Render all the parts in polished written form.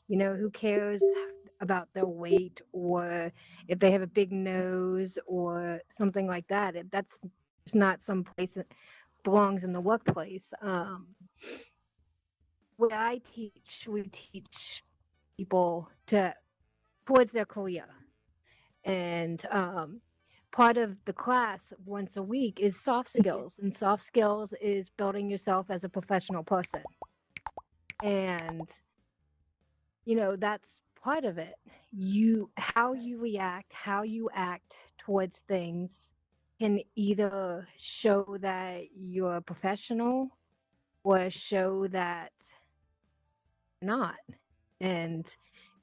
Who cares about their weight or if they have a big nose or something like that? That's just not some place that belongs in the workplace. Where I teach, we teach people towards their career. And part of the class once a week is soft skills. And soft skills is building yourself as a professional person. And that's part of it. How you react, how you act towards things can either show that you're a professional or show that you're not. And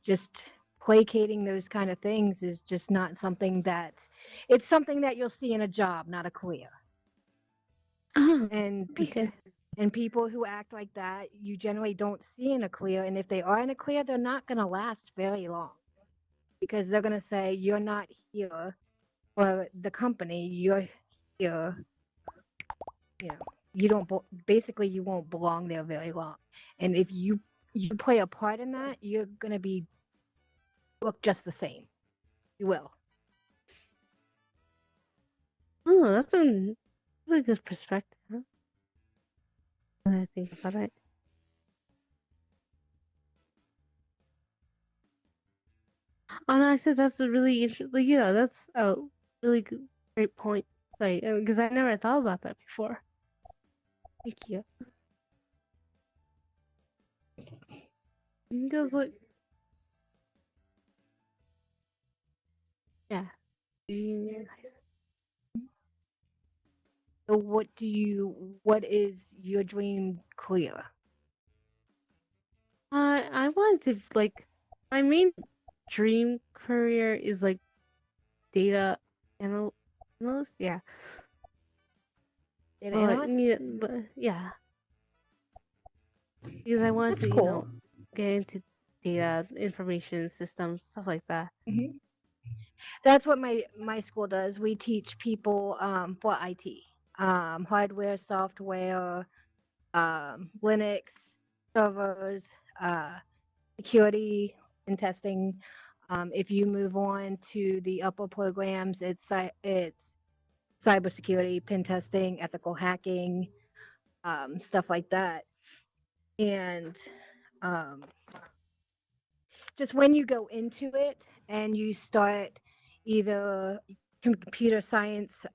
just placating those kind of things is just not something that it's something that you'll see in a job, not a career. And Okay. and people who act like that, you generally don't see in a career. And if they are in a career, they're not going to last very long because they're going to say, you're not here for the company. You're here, you don't, basically, you won't belong there very long. And if you play a part in that, you're going to look just the same. You will. Oh, that's a really good perspective. Huh? When I think about it. And I said that's a really interesting. That's a really good, great point. Like, because I never thought about that before. Thank you. Because like, yeah. So what is your dream career? I wanted to like my main dream career is like data analyst. Yeah. Data analyst? But yeah, because I wanted That's to cool. get into data information systems, stuff like that. Hmm. That's what my school does. We teach people for IT, hardware, software, Linux, servers, uh, security and testing. If you move on to the upper programs, it's cybersecurity, pen testing, ethical hacking, stuff like that. And um, just when you go into it and you start either computer science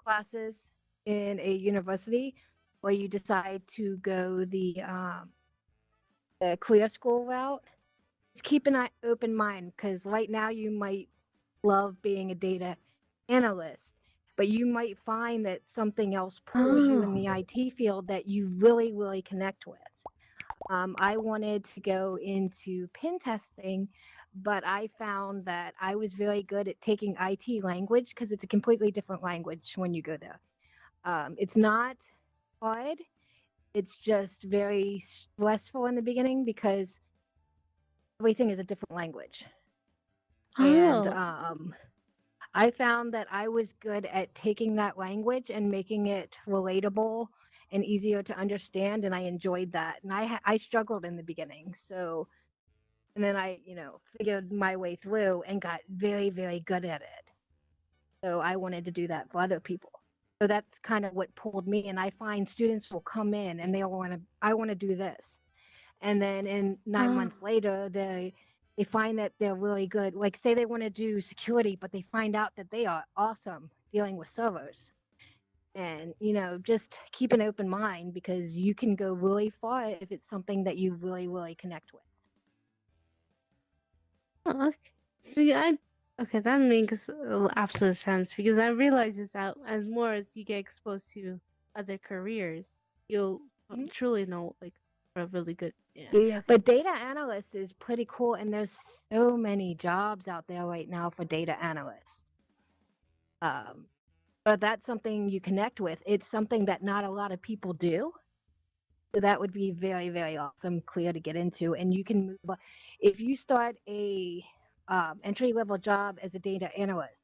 classes in a university, or you decide to go the career school route, just keep an open mind because right now you might love being a data analyst, but you might find that something else pulls you in Oh. the IT field that you really, really connect with. I wanted to go into pen testing, but I found that I was very good at taking IT language because it's a completely different language when you go there. It's not hard, it's just very stressful in the beginning because everything is a different language. And Oh. I found that I was good at taking that language and making it relatable and easier to understand, and I enjoyed that. And I struggled in the beginning, so and then I figured my way through and got very, very good at it. So I wanted to do that for other people. So that's kind of what pulled me. And I find students will come in and I want to do this, and then in 9 months later they find that they're really good. Like, say they want to do security, but they find out that they are awesome dealing with servers. And just keep an open mind because you can go really far if it's something that you really, really connect with. Okay. Okay, that makes absolute sense because I realize is that as more as you get exposed to other careers, you'll truly know like a really good. Yeah. Okay. But data analyst is pretty cool, and there's so many jobs out there right now for data analysts. But that's something you connect with. It's something that not a lot of people do. So that would be very, very awesome, clear to get into. And you can move up. If you start a entry level job as a data analyst,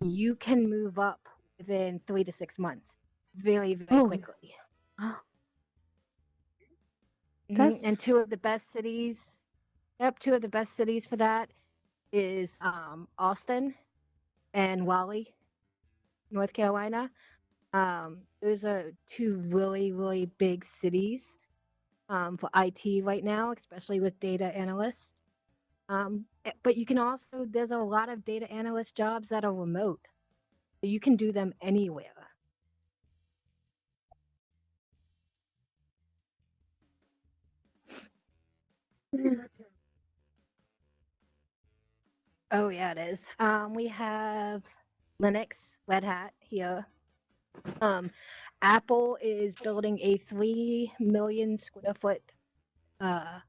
you can move up within 3 to 6 months, very, very Oh. quickly. That's And two of the best cities. Yep, two of the best cities for that is Austin and Raleigh, North Carolina. Those are two really, really big cities for IT right now, especially with data analysts. But you can also, there's a lot of data analyst jobs that are remote. So you can do them anywhere. Oh, yeah, it is. We have Linux, Red Hat here. Um, Apple is building a 3 million square foot uh,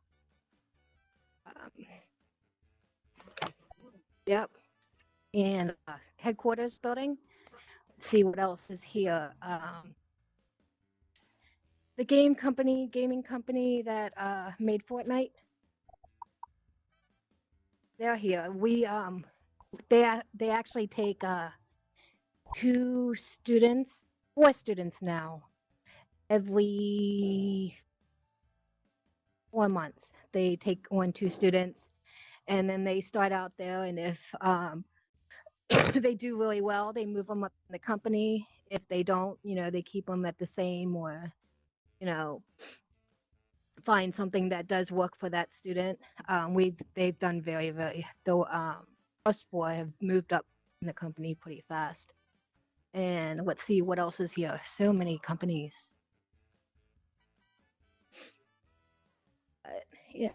um, yep, and headquarters building. Let's see what else is here. The gaming company that made Fortnite, they're here. They actually take two students, four students now, every 4 months. They take one, two students, and then they start out there. And if they do really well, they move them up in the company. If they don't, they keep them at the same, or you know, find something that does work for that student. They've done very, very, though. Us four have moved up in the company pretty fast. And let's see what else is here. So many companies. Yeah.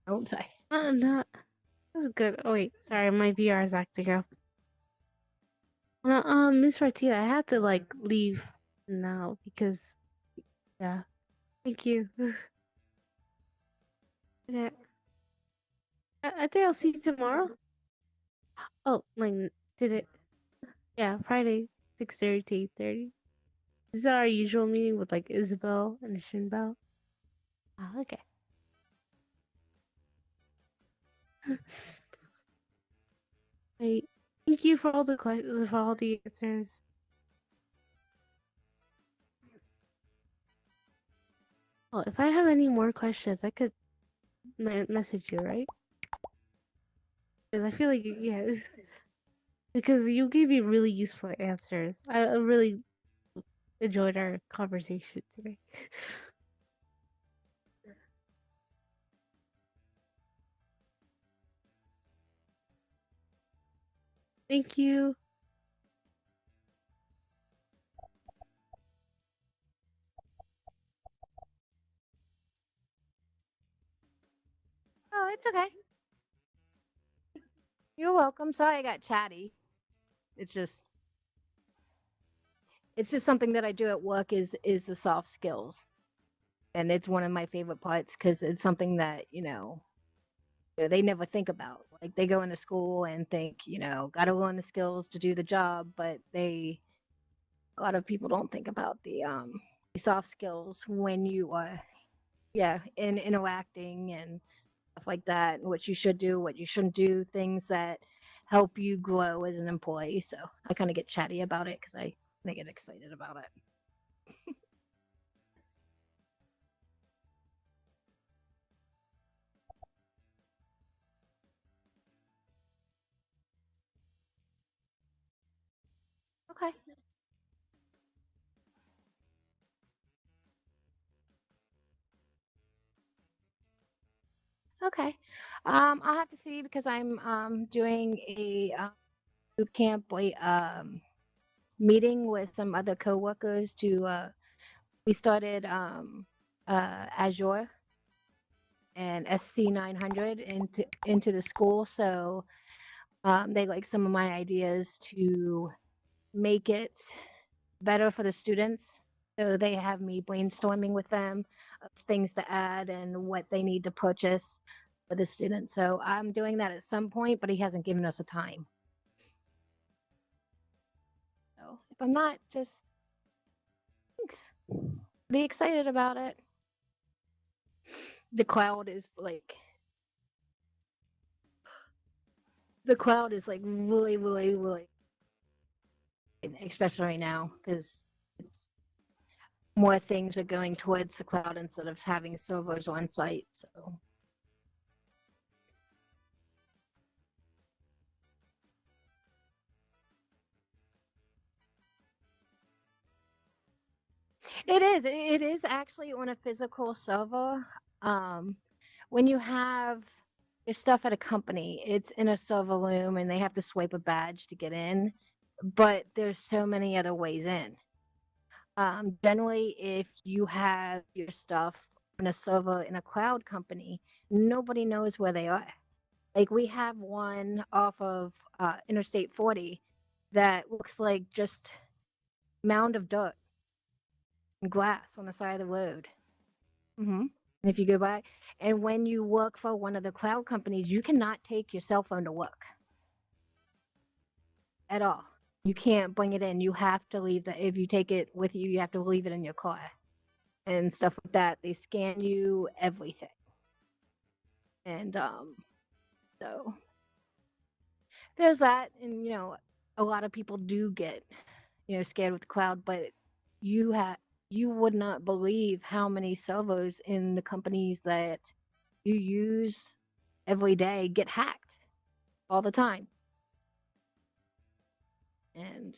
Oh, sorry. no, that's good. Oh wait, sorry, my VR is acting up. Miss Martina, I have to like leave now because yeah. Thank you. Yeah, I think I'll see you tomorrow. Oh, like did it? Yeah, Friday, 6:30 to 8:30. Is that our usual meeting with like Isabel and Shinbao? Ah, okay. Right. Thank you for all the questions, for all the answers. Oh, if I have any more questions, I could message you, right? Because I feel like yes, because you gave me really useful answers. I really enjoyed our conversation today. Thank you. Oh, it's okay. You're welcome. Sorry I got chatty. It's just it's just something that I do at work is the soft skills. And it's one of my favorite parts because it's something that, they never think about. Like they go into school and think, gotta learn the skills to do the job, but a lot of people don't think about the soft skills when you are, yeah, in interacting and stuff like that, what you should do, what you shouldn't do, things that help you grow as an employee. So I kind of get chatty about it because I get excited about it. Okay. Okay. I'll have to see because I'm doing a boot camp meeting with some other coworkers to we started Azure and SC 900 into the school, so they like some of my ideas to make it better for the students. So they have me brainstorming with them of things to add and what they need to purchase for the students. So I'm doing that at some point, but he hasn't given us a time. So if I'm not, just thanks. Be excited about it. The cloud is like The cloud is like really, really, really, especially right now because it's more things are going towards the cloud instead of having servers on site. So it is. It is actually on a physical server. Um, when you have your stuff at a company, it's in a server room and they have to swipe a badge to get in. But there's so many other ways in. Generally, if you have your stuff on a server in a cloud company, nobody knows where they are. Like we have one off of Interstate 40 that looks like just mound of dirt and glass on the side of the road. And if you go by, and when you work for one of the cloud companies, you cannot take your cell phone to work at all. You can't bring it in. You have to leave the. If you take it with you, you have to leave it in your car and stuff like that. They scan you, everything, and so there's that. And a lot of people do get scared with the cloud, but you would not believe how many servers in the companies that you use every day get hacked all the time. And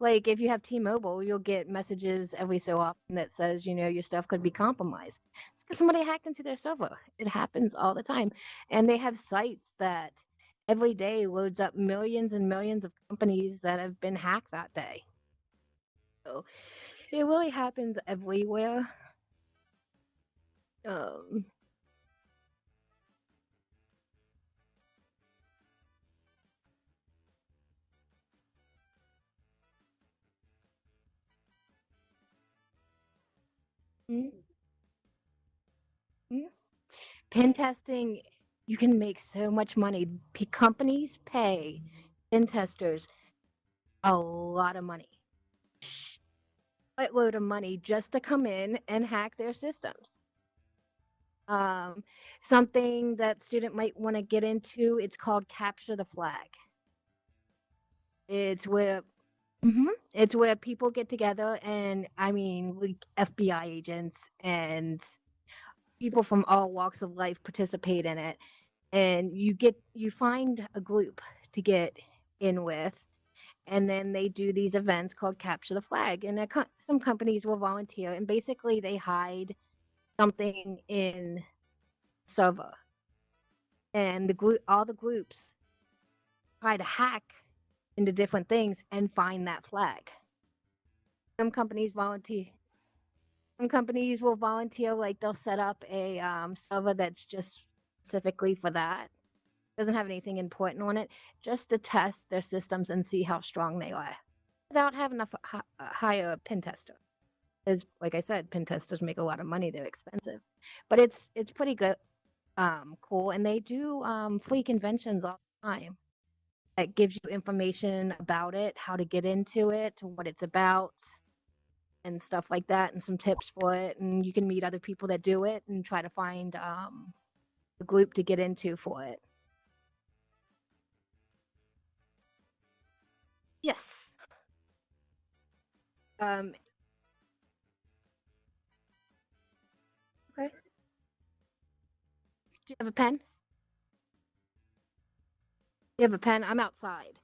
like if you have T-Mobile, you'll get messages every so often that says, your stuff could be compromised. It's because somebody hacked into their server. It happens all the time. And they have sites that every day loads up millions and millions of companies that have been hacked that day. So it really happens everywhere. Um, mm, mm. Pen testing, you can make so much money. Companies pay pen testers a lot of money, a load of money just to come in and hack their systems. Um, Something that student might want to get into, it's called capture the flag. It's where it's where people get together and I mean like FBI agents and people from all walks of life participate in it, and you find a group to get in with, and then they do these events called capture the flag, and some companies will volunteer and basically they hide something in server, and all the groups try to hack into different things and find that flag. Some companies volunteer. Some companies will volunteer, like they'll set up a server that's just specifically for that. Doesn't have anything important on it, just to test their systems and see how strong they are, without having to hire a pen tester. Because, like I said, pen testers make a lot of money; they're expensive, but it's pretty good, cool, and they do free conventions all the time that gives you information about it, how to get into it, what it's about, and stuff like that, and some tips for it. And you can meet other people that do it and try to find a group to get into for it. Yes. Um, okay. Do you have a pen? You have a pen? I'm outside.